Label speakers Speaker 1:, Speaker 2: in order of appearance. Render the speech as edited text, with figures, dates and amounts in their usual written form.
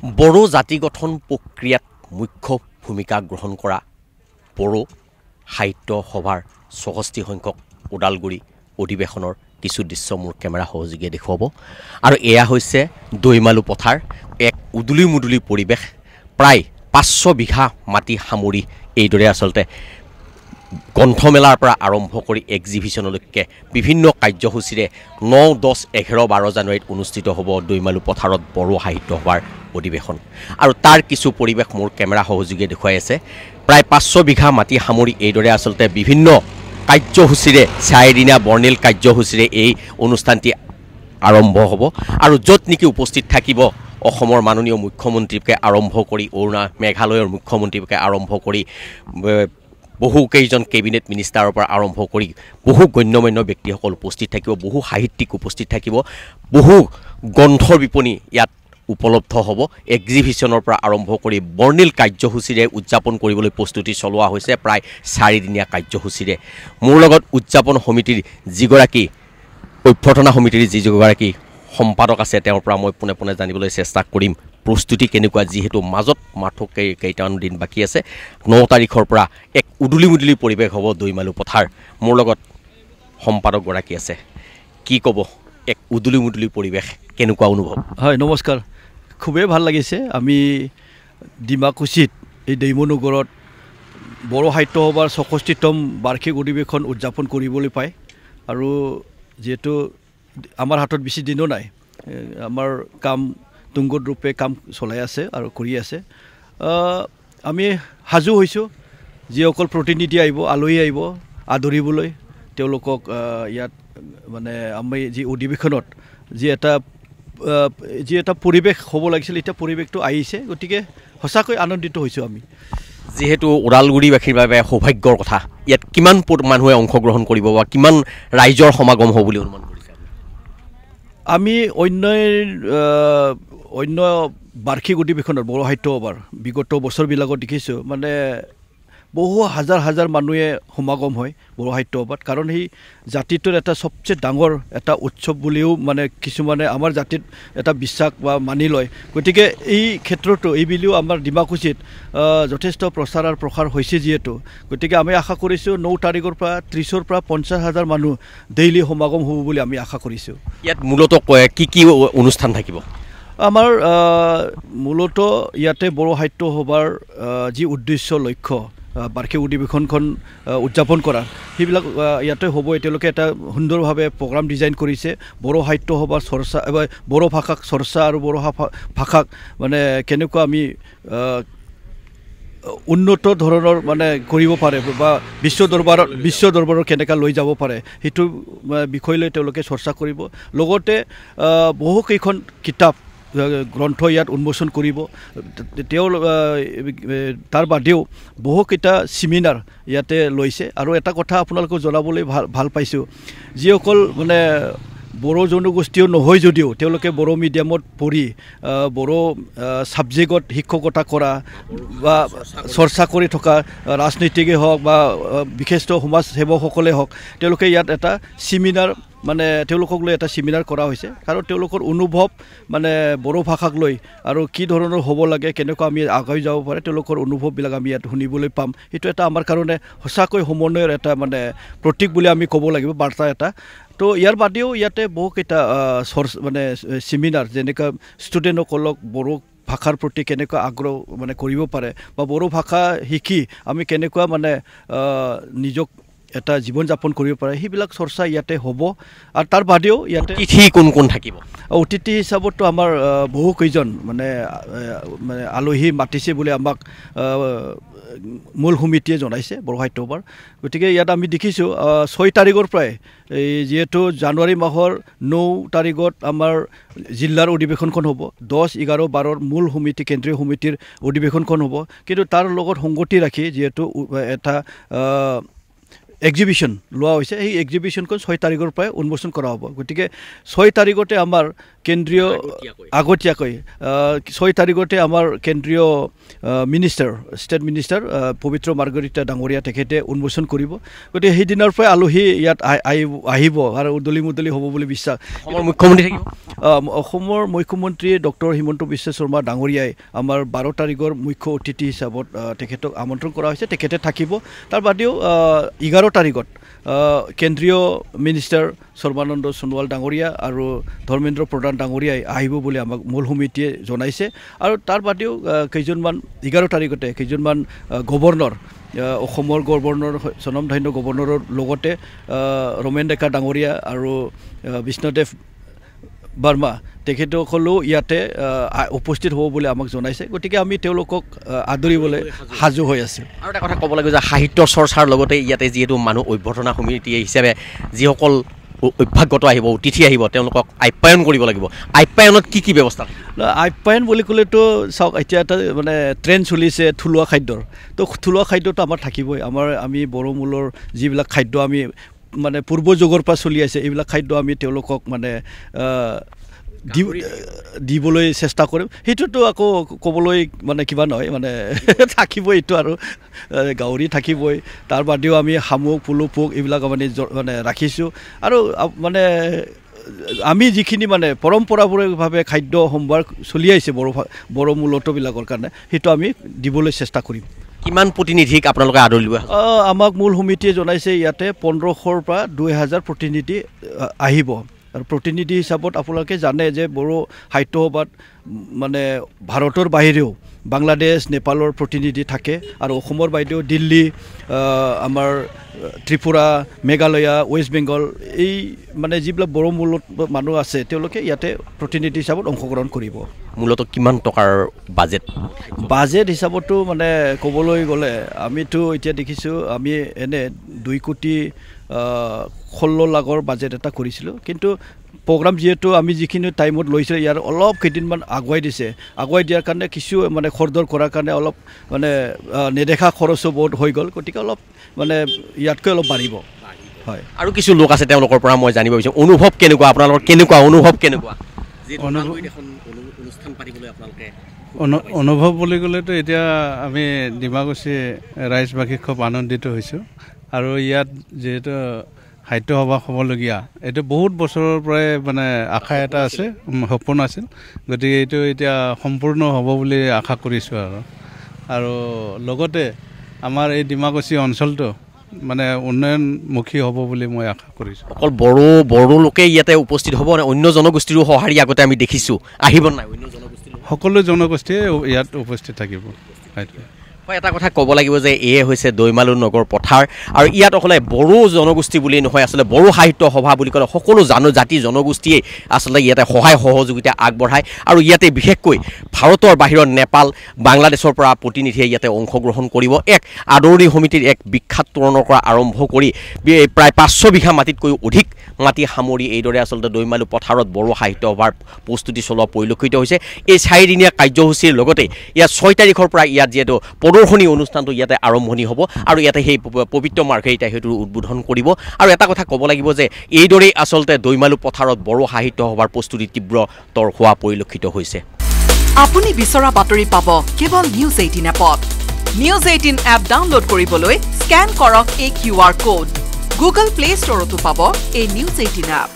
Speaker 1: বড়ো জাতি গঠন প্ৰক্ৰিয়াত মুখ্য ভূমিকা গ্ৰহণ কৰা বড়ো সাহিত্য সভাৰ ৬৬ সংখ্যক ওদালগুৰি অধিৱেশনৰ কিছু দৃশ্য মোৰ কেমেৰা সহযোগীয়ে দেখুৱাব আৰু এয়া হৈছে দৈমালু পথাৰ এক উদুলি মুদুলি পৰিৱেশ প্ৰায় ৫০০ বিঘা মাটি সামৰি এইদৰে আচলতে গ্ৰন্থমেলাৰ পৰা আৰম্ভ কৰি এক্সিবিশ্যনলৈকে বিভিন্ন কাৰ্যসূচীৰে ৯, ১০, ১১, ১২ জানুৱাৰীত অনুষ্ঠিত হ'ব দৈমালু পথাৰত বড়ো সাহিত্য সভাৰ অধিৱেশন আৰু তাৰ কিছু পৰিৱেশ মোৰ কেমেৰা সহযোগীয়ে দেখুৱাই আছে প্ৰায় ৫০০ বিঘা মাটি সামৰি এইদৰে আচলতে বিভিন্ন কাৰ্যসূচীৰে ৪ দিনীয়া বৰ্ণিল কাৰ্যসূচীৰে এই অনুষ্ঠানটি আৰম্ভ হ'ব আৰু য'ত নেকি উপস্থিত থাকিব অসমৰ মাননীয় মুখ্যমন্ত্ৰীকে আৰম্ভ কৰি মেঘালয়ৰ মুখ্যমন্ত্ৰীকে আৰম্ভ কৰি বহু কেইজন কেবিনেট মিনিষ্টাৰৰ পৰা আৰম্ভ কৰি বহু গণ্যমান্য ব্যক্তিসকল উপস্থিত থাকিব বহু সাহিত্যিক উপস্থিত থাকিব বহু গ্ৰন্থৰ বিপণী ইয়াত উপলব্ধ হ'ব এক্সিবিশ্যনৰ পৰা আৰম্ভ কৰি বৰ্ণিল কাৰ্যসূচীৰে উদযাপন কৰিবলৈ প্ৰস্তুতি চলোৱা হৈছে প্ৰায় ৪ দিনীয়া কাৰ্যসূচীৰে মোৰ লগত উদযাপন সমিতিৰ যিগৰাকী অভ্যৰ্থনা সমিতিৰ যিগৰাকী সম্পাদক আছে তেওঁৰ পৰা মই পুনে পুনে জানিবলৈ চেষ্টা কৰিম প্ৰস্তুতি কেনেকুৱা যিহেতু মাজত মাত্ৰ কেইটামান দিন বাকী আছে ৯ তাৰিখৰ পৰা এক উদুলি মুদুলি পৰিৱেশ হ'ব দৈমালু পথাৰ মোৰ লগত সম্পাদকগৰাকী আছে কি ক'ব এক উদুলি মুদুলি পৰিৱেশ কেনেকুৱা অনুভৱ
Speaker 2: হয় নমস্কাৰ খুবেই ভাল লাগিছে আমি ডিমাকুছিত এই দৈমনগৰত বড়ো সাহিত্য সভাৰ ৬৬তম বাৰ্ষিক অধিৱেশন উদযাপন কৰিবলৈ পায় আৰু যেহেতু আমাৰ হাতত বেছি দিনো নাই আমাৰ কাম তুংগত ৰূপে কাম চলাই আছে আৰু কৰি আছে আমি সাজু হৈছোঁ যিসকল প্ৰতিনিধি আহিব আলহী আহিব আদৰিবলৈ তেওঁলোকক ইয়াত মানে আমি যি অধিৱেশনত যি এটা পৰিৱেশ হ'ব লাগিছিল এতিয়া পৰিৱেশটো আহিছে গতিকে সঁচাকৈ আনন্দিত হৈছোঁ আমি
Speaker 1: যেহেতু ওদালগুৰিবাসীৰ বাবে সৌভাগ্যৰ কথা ইয়াত কিমান মানুহে অংশগ্ৰহণ কৰিব বা কিমান ৰাইজৰ সমাগম হ'ব বুলি অনুমান কৰিছে
Speaker 2: আমি অন্য বাৰ্ষিক অধিৱেশনত বড়ো সাহিত্য সভাৰ বিগত বছৰবিলাকত দেখিছোঁ মানে বহু হাজাৰ হাজাৰ মানুহে সমাগম হয় বড়ো সাহিত্য সভাত কাৰণ সেই জাতিটোৰ এটা সবচে ডাঙৰ এটা উৎসৱ বুলিও মানে কিছুমানে আমাৰ জাতিত এটা বিশ্বাস বা মানি লয় গতিকে এই ক্ষেত্ৰতো এইবুলিও আমাৰ ডিমাকুছিত যথেষ্ট প্ৰচাৰ আৰু প্ৰসাৰ হৈছে যিহেতু গতিকে আমি আশা কৰিছোঁ ৯ তাৰিখৰ পৰা ৩০ৰ পৰা ৫০,০০০ মানুহ ডেইলি সমাগম হ'ব বুলি আমি আশা কৰিছোঁ
Speaker 1: ইয়াত মূলতঃ কি অনুষ্ঠান থাকিব
Speaker 2: আমাৰ মূলত ইয়াতে বড়ো সাহিত্য সভাৰ যি উদ্দেশ্য লক্ষ্য বাৰ্ষিক অধিৱেশনখন উদযাপন কৰা সেইবিলাক ইয়াতে হ'ব তেওঁলোকে এটা সুন্দৰভাৱে প্ৰগ্ৰাম ডিজাইন কৰিছে বড়ো সাহিত্য সভাৰ চৰ্চা বড়ো ভাষাক চৰ্চা আৰু বড়ো ভাষাক মানে কেনেকুৱা আমি উন্নত ধৰণৰ মানে কৰিব পাৰে বা বিশ্ব দৰবাৰত কেনেকৈ লৈ যাব পাৰে সেইটো বিষয় লৈ তেওঁলোকে চৰ্চা কৰিব লগতে বহুকেইখন কিতাপ গ্ৰন্থ ইয়াত উন্মোচন কৰিব তাৰ বাদেও বহুকেইটা ছেমিনাৰ ইয়াতে লৈছে আৰু এটা কথা আপোনালোকক জনাবলৈ ভাল পাইছোঁ যিসকল মানে বড়ো জনগোষ্ঠীও নহয় যদিও তেওঁলোকে বড়ো মিডিয়ামত পঢ়ি বড়ো ছাবজেক্টত শিক্ষকতা কৰা বা চৰ্চা কৰি থকা ৰাজনীতিকেই হওক বা বিশিষ্ট সমাজ সেৱকসকলে হওক তেওঁলোকে ইয়াত এটা ছেমিনাৰ মানে তেওঁলোকক লৈ এটা ছেমিনাৰ কৰা হৈছে কাৰণ তেওঁলোকৰ অনুভৱ মানে বড়ো ভাষাক লৈ আৰু কি ধৰণৰ হ'ব লাগে কেনেকুৱা আমি আগুৱাই যাব পাৰে তেওঁলোকৰ অনুভৱবিলাক আমি ইয়াত শুনিবলৈ পাম সেইটো এটা আমাৰ কাৰণে সঁচাকৈ সমন্বয়ৰ এটা মানে প্ৰতীক বুলি আমি ক'ব লাগিব বাৰ্তা এটা তো ইয়াৰ বাদেও ইয়াতে বহুকেইটা মানে ছেমিনাৰ যেনেকৈ ষ্টুডেণ্টসকলক বড়ো ভাষাৰ প্ৰতি কেনেকুৱা আগ্ৰহ মানে কৰিব পাৰে বা বড়ো ভাষা শিকি আমি কেনেকুৱা মানে নিজক এটা জীৱন যাপন কৰিব পাৰে সেইবিলাক চৰ্চা ইয়াতে হ'ব আৰু তাৰ বাদেও ইয়াতে
Speaker 1: অতিথি কোন থাকিব
Speaker 2: অতিথি হিচাপততো আমাৰ বহু কেইজন মানে আলহী মাতিছে বুলি আমাক মূল সমিতিয়ে জনাইছে বড়ো সাহিত্য সভাৰ গতিকে ইয়াত আমি দেখিছোঁ ৬ তাৰিখৰ পৰাই এই যিহেতু জানুৱাৰী মাহৰ ৯ তাৰিখত আমাৰ জিলাৰ অধিৱেশনখন হ'ব ১০, ১১, ১২ৰ মূল সমিতি কেন্দ্ৰীয় সমিতিৰ অধিৱেশনখন হ'ব কিন্তু তাৰ লগত সংগতি ৰাখি যিহেতু এটা এক্সিবিশ্যন লোৱা হৈছে সেই এক্সিবিশ্যনখন 6 তাৰিখৰ পৰাই উন্মোচন কৰা হ'ব গতিকে 6 তাৰিখতে আমাৰ কেন্দ্ৰীয় আগতীয়াকৈ 6 তাৰিখতে আমাৰ কেন্দ্ৰীয় মিনিষ্টাৰ ষ্টেট মিনিষ্টাৰ পবিত্ৰ মাৰ্গৰিটা ডাঙৰীয়া তেখেতে উন্মোচন কৰিব গতিকে সেই দিনৰ পৰাই আলহী ইয়াত আহিব আৰু উদলি মুদলি হ'ব বুলি বিশ্বাস
Speaker 1: অসমৰ মুখ্যমন্ত্ৰী থাকিব
Speaker 2: অসমৰ মুখ্যমন্ত্ৰী ডক্টৰ হিমন্ত বিশ্ব শৰ্মা ডাঙৰীয়াই আমাৰ 12 তাৰিখৰ মুখ্য অতিথি হিচাপত তেখেতক আমন্ত্ৰণ কৰা হৈছে তেখেতে থাকিব তাৰ বাদেও 11 তাৰিখত কেন্দ্ৰীয় মিনিষ্টাৰ সৰ্বানন্দ সোণোৱাল ডাঙৰীয়া আৰু ধৰ্মেন্দ্ৰ প্ৰধান ডাঙৰীয়াই আহিব বুলি আমাক মূল সমিতিয়ে জনাইছে আৰু তাৰ বাদেও কেইজনমান 11 তাৰিখতে কেইজনমান গভৰ্ণৰ অসমৰ গভৰ্ণৰ স্বনামধন্য গভৰ্ণৰৰ লগতে ৰমেন ডেকা ডাঙৰীয়া আৰু বিষ্ণুদেৱ বাৰ্মা তেখেতসকলেও ইয়াতে উপস্থিত হ'ব বুলি আমাক জনাইছে গতিকে আমি তেওঁলোকক আদৰিবলৈ সাজু হৈ আছোঁ
Speaker 1: আৰু এটা কথা ক'ব লাগিব যে সাহিত্য চৰ্চাৰ লগতে ইয়াতে যিহেতু মানুহ অভ্যৰ্থনা সমিতি হিচাপে যিসকল অভ্যাগত আহিব অতিথি আহিব তেওঁলোকক আপ্যায়ন কৰিব লাগিব আপ্যায়নত কি ব্যৱস্থা
Speaker 2: আপ্যায়ন বুলি ক'লেতো চাওক এতিয়া এটা মানে ট্ৰেণ্ড চলিছে থলুৱা খাদ্যৰ তো থলুৱা খাদ্যটো আমাৰ থাকিবই আমি বড়ো মূলৰ যিবিলাক খাদ্য আমি মানে পূৰ্ব যুগৰ পৰা চলি আছে এইবিলাক খাদ্য আমি তেওঁলোকক মানে দিবলৈ চেষ্টা কৰিম সেইটোতো আকৌ ক'বলৈ মানে কিবা নহয় মানে থাকিবই এইটো আৰু গাহৰি থাকিবই তাৰ বাদেও আমি শামুক পুলু পোক এইবিলাক মানে ৰাখিছোঁ আৰু মানে আমি যিখিনি মানে পৰম্পৰাগতভাৱে খাদ্য সম্ভাৰ চলি আহিছে বড়ো মূলতবিলাকৰ কাৰণে সেইটো আমি দিবলৈ চেষ্টা কৰিম
Speaker 1: কিমান প্ৰতিনিধিক আপোনালোকে আদৰিব
Speaker 2: আমাক মূল সমিতিয়ে জনাইছে ইয়াতে 1500ৰ পৰা 2000 প্ৰতিনিধি আহিব আৰু প্ৰতিনিধি হিচাপত আপোনালোকে জানে যে বড়ো সাহিত্য সভাত মানে ভাৰতৰ বাহিৰেও বাংলাদেশ নেপালৰ প্ৰতিনিধি থাকে আৰু অসমৰ বাহিৰেও দিল্লী আমাৰ ত্ৰিপুৰা মেঘালয়া ৱেষ্ট বেংগল এই মানে যিবিলাক বড়ো মূলত মানুহ আছে তেওঁলোকে ইয়াতে প্ৰতিনিধি হিচাপত অংশগ্ৰহণ কৰিব
Speaker 1: মূলত কিমান টকাৰ বাজেট
Speaker 2: হিচাপতো মানে ক'বলৈ গ'লে আমিতো এতিয়া দেখিছোঁ আমি এনে 2 কোটি 16 লাখৰ বাজেট এটা কৰিছিলোঁ কিন্তু প্ৰগ্ৰাম যিহেতু আমি যিখিনি টাইমত লৈছিলোঁ ইয়াৰ অলপ কেইদিনমান আগুৱাই দিয়াৰ কাৰণে কিছু মানে খৰদৰ কৰাৰ কাৰণে অলপ মানে নেদেখা খৰচো বহুত হৈ গ'ল গতিকে অলপ মানে ইয়াতকৈ অলপ বাঢ়িব হয়
Speaker 1: আৰু কিছু লোক আছে তেওঁলোকৰ পৰা মই জানিব বিচাৰিছোঁ অনুভৱ কেনেকুৱা আপোনালোকৰ অনুভৱ কেনেকুৱা
Speaker 3: অনুভৱ বুলি ক'লেতো এতিয়া আমি ডিমাকুছী ৰাইজবাসী খুব আনন্দিত হৈছোঁ আৰু ইয়াত যিহেতু সাহিত্য সভা হ'বলগীয়া এইটো বহুত বছৰৰ পৰাই মানে আশা এটা আছে সপোন আছিল গতিকে এইটো এতিয়া সম্পূৰ্ণ হ'ব বুলি আশা কৰিছোঁ আৰু লগতে আমাৰ এই ডিমাকুছী অঞ্চলটো মানে উন্নয়নমুখী হ'ব বুলি মই আশা কৰিছোঁ
Speaker 1: অকল বড়ো লোকে ইয়াতে উপস্থিত হ'ব নে অন্য জনগোষ্ঠীৰো সঁহাৰি আগতে আমি দেখিছোঁ আহিব নাই অন্য জনগোষ্ঠী
Speaker 3: সকলো জনগোষ্ঠীয়ে ইয়াত উপস্থিত থাকিব
Speaker 1: হয় এটা কথা ক'ব লাগিব যে এয়ে হৈছে দৈমালু নগৰ পথাৰ আৰু ইয়াত অকলে বড়ো জনগোষ্ঠী বুলি নহয় আচলতে বড়ো সাহিত্য সভা বুলি ক'লে সকলো জাতি জনগোষ্ঠীয়ে আচলতে ইয়াতে সহায় সহযোগিতা আগবঢ়ায় আৰু ইয়াতে বিশেষকৈ ভাৰতৰ বাহিৰৰ নেপাল বাংলাদেশৰ পৰা প্ৰতিনিধিয়ে ইয়াতে অংশগ্ৰহণ কৰিব এক আদৰণি সমিতিৰ এক বিখ্যাত তোৰণৰ পৰা আৰম্ভ কৰি প্ৰায় 500 বিঘা মাটিতকৈ অধিক মাটি সামৰি এইদৰে আচলতে দৈমালু পথাৰত বড়ো সাহিত্য সভাৰ প্ৰস্তুতি চলোৱা পৰিলক্ষিত হৈছে এই 4 দিনীয়া কাৰ্যসূচীৰ লগতে ইয়াত 6 তাৰিখৰ পৰা ইয়াত যিহেতু প্ৰদৰ্শনী অনুষ্ঠানটো ইয়াতে আৰম্ভণি হ'ব আৰু ইয়াতে সেই পবিত্ৰ মাৰ্ঘেৰিটা সেইটো উদ্বোধন কৰিব আৰু এটা কথা ক'ব লাগিব যে এইদৰেই আচলতে দৈমালু পথাৰত বড়ো সাহিত্য সভাৰ প্ৰস্তুতি তীব্ৰতৰ হোৱা পৰিলক্ষিত হৈছে
Speaker 4: আপুনি বিচৰা বাতৰি পাব কেৱল নিউজ 18 এপত নিউজ 18 এপ ডাউনলোড কৰিবলৈ স্ক্যান কৰক এই QR কোড গুগল প্লে ষ্টৰতো পাব এই নিউজ 18 এপ